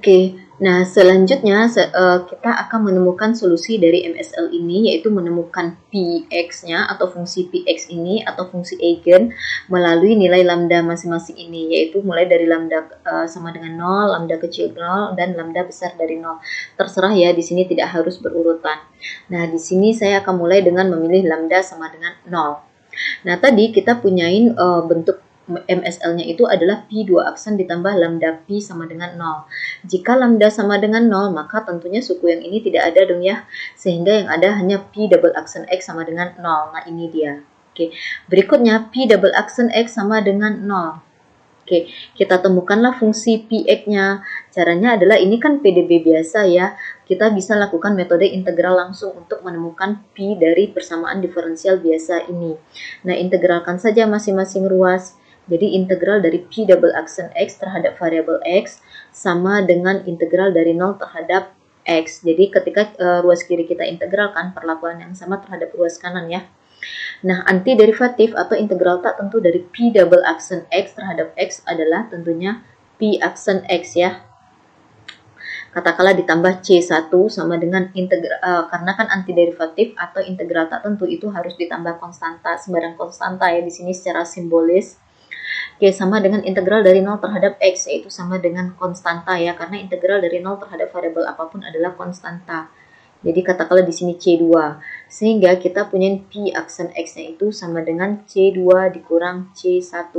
Oke, nah selanjutnya kita akan menemukan solusi dari MSL ini, yaitu menemukan Px-nya atau fungsi Px ini atau fungsi eigen melalui nilai lambda masing-masing ini, yaitu mulai dari lambda sama dengan 0, lambda kecil 0, dan lambda besar dari 0. Terserah ya, di sini tidak harus berurutan. Nah, di sini saya akan mulai dengan memilih lambda sama dengan 0. Nah, tadi kita punyain bentuk MSL-nya itu adalah Pi 2 aksen ditambah lambda Pi sama dengan 0. Jika lambda sama dengan 0, maka tentunya suku yang ini tidak ada dong ya. Sehingga yang ada hanya Pi double aksen X sama dengan 0. Nah, ini dia. Oke. Berikutnya, Pi double aksen X sama dengan 0. Oke, kita temukanlah fungsi Px-nya. Caranya adalah ini kan PDB biasa ya. Kita bisa lakukan metode integral langsung untuk menemukan Pi dari persamaan diferensial biasa ini. Nah, integralkan saja masing-masing ruas. Jadi integral dari Pi double aksen X terhadap variabel X sama dengan integral dari 0 terhadap X. Jadi ketika ruas kiri kita integralkan, perlakuan yang sama terhadap ruas kanan ya. Nah, antiderivatif atau integral tak tentu dari Pi double aksen X terhadap X adalah tentunya Pi aksen X ya. Katakanlah ditambah C1 sama dengan karena kan antiderivatif atau integral tak tentu itu harus ditambah konstanta, sembarang konstanta ya di sini secara simbolis. Oke, sama dengan integral dari 0 terhadap X, yaitu sama dengan konstanta ya, karena integral dari 0 terhadap variabel apapun adalah konstanta. Jadi katakanlah di sini C2. Sehingga kita punya Pi aksen X-nya itu sama dengan C2 dikurang C1.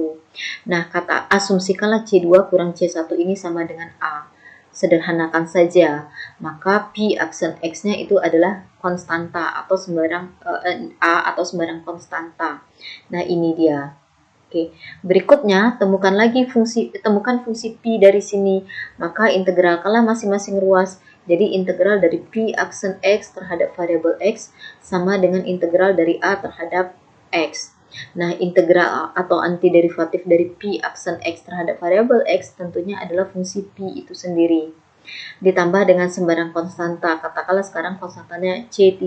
Nah, asumsikanlah C2 kurang C1 ini sama dengan A. Sederhanakan saja. Maka Pi aksen X-nya itu adalah konstanta atau sembarang A atau sembarang konstanta. Nah, ini dia. Oke, berikutnya temukan fungsi Pi dari sini. Maka integralkanlah masing-masing ruas. Jadi integral dari Pi aksen X terhadap variabel X sama dengan integral dari A terhadap X. Nah, integral atau antiderivatif dari Pi aksen X terhadap variabel X tentunya adalah fungsi Pi itu sendiri. Ditambah dengan sembarang konstanta, katakanlah sekarang konstantanya C3.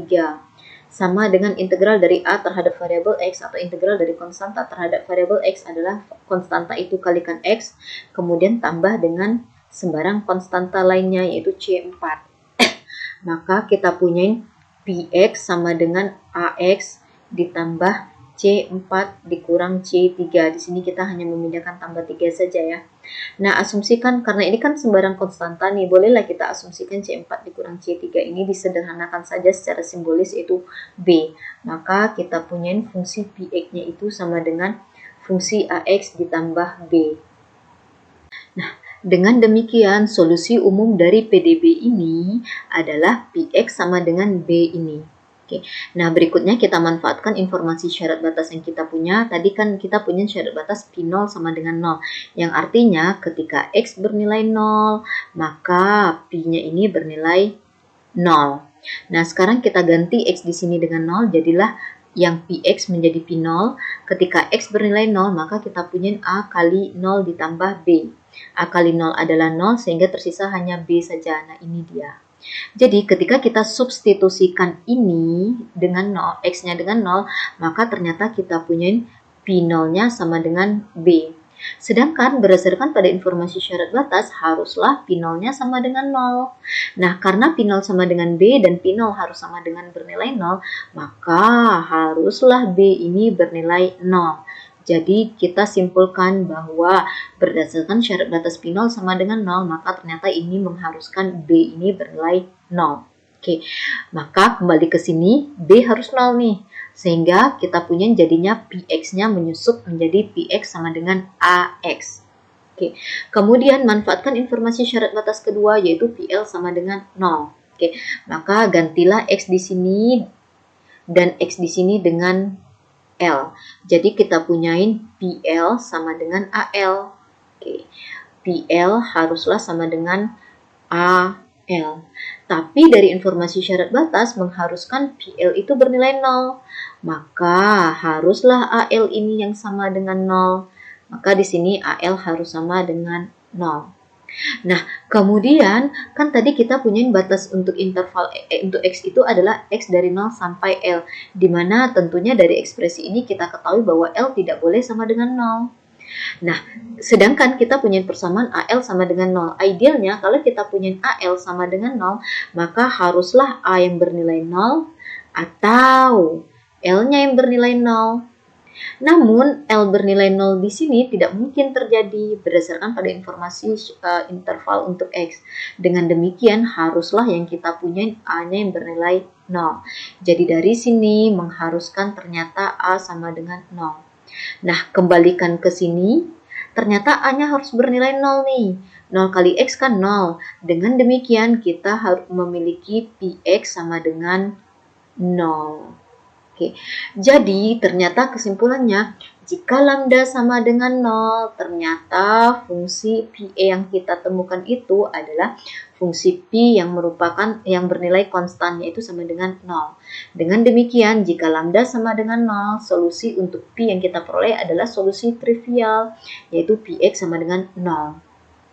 Sama dengan integral dari A terhadap variabel X atau integral dari konstanta terhadap variabel X adalah konstanta itu kalikan X, kemudian tambah dengan sembarang konstanta lainnya yaitu C4. Maka kita punya Px sama dengan Ax ditambah C4 dikurang C3. Di sini kita hanya memindahkan tambah 3 saja ya. Nah, asumsikan karena ini kan sembarang konstanta nih, bolehlah kita asumsikan C4 dikurang C3 ini disederhanakan saja secara simbolis yaitu B. Maka kita punya fungsi Px-nya itu sama dengan fungsi Ax ditambah B. Nah, dengan demikian, solusi umum dari PDB ini adalah Px sama dengan B ini. Oke. Nah, berikutnya kita manfaatkan informasi syarat batas yang kita punya. Tadi kan kita punya syarat batas P0 sama dengan 0. Yang artinya ketika X bernilai 0, maka P-nya ini bernilai 0. Nah, sekarang kita ganti X di sini dengan 0, jadilah yang Px menjadi P0. Ketika X bernilai 0, maka kita punya A kali 0 ditambah B. A kali 0 adalah 0, sehingga tersisa hanya B saja. Nah, ini dia. Jadi, ketika kita substitusikan ini dengan 0, X-nya dengan 0, maka ternyata kita punya P0-nya sama dengan B. Sedangkan berdasarkan pada informasi syarat batas, haruslah P0-nya sama dengan 0. Nah, karena P0 sama dengan B dan P0 harus sama dengan bernilai 0, maka haruslah B ini bernilai 0. Jadi kita simpulkan bahwa berdasarkan syarat batas P0 sama dengan 0, maka ternyata ini mengharuskan B ini bernilai 0. Oke, maka kembali ke sini B harus 0 nih. Sehingga kita punya jadinya Px-nya menyusup menjadi Px sama dengan Ax. Oke, kemudian manfaatkan informasi syarat batas kedua yaitu PL sama dengan 0. Oke, maka gantilah X di sini dan X di sini dengan L. Jadi kita punyain PL sama dengan AL. Oke. PL haruslah sama dengan AL. Tapi dari informasi syarat batas mengharuskan PL itu bernilai 0. Maka haruslah AL ini yang sama dengan 0. Maka di sini AL harus sama dengan 0. Nah, kemudian kan tadi kita punya batas untuk interval untuk X itu adalah X dari 0 sampai L, di mana tentunya dari ekspresi ini kita ketahui bahwa L tidak boleh sama dengan 0. Nah, sedangkan kita punya persamaan AL sama dengan 0. Idealnya kalau kita punya AL sama dengan 0, maka haruslah A yang bernilai 0 atau L-nya yang bernilai 0. Namun, L bernilai 0 di sini tidak mungkin terjadi berdasarkan pada informasi interval untuk X. Dengan demikian, haruslah yang kita punya A-nya yang bernilai 0. Jadi dari sini mengharuskan ternyata A sama dengan 0. Nah, kembalikan ke sini, ternyata A-nya harus bernilai 0 nih. 0 kali X kan 0. Dengan demikian, kita harus memiliki Px sama dengan 0. Oke, jadi ternyata kesimpulannya, jika lambda sama dengan 0, ternyata fungsi Pi yang kita temukan itu adalah fungsi Pi yang bernilai konstan, yaitu sama dengan 0. Dengan demikian, jika lambda sama dengan 0, solusi untuk Pi yang kita peroleh adalah solusi trivial, yaitu Px sama dengan 0.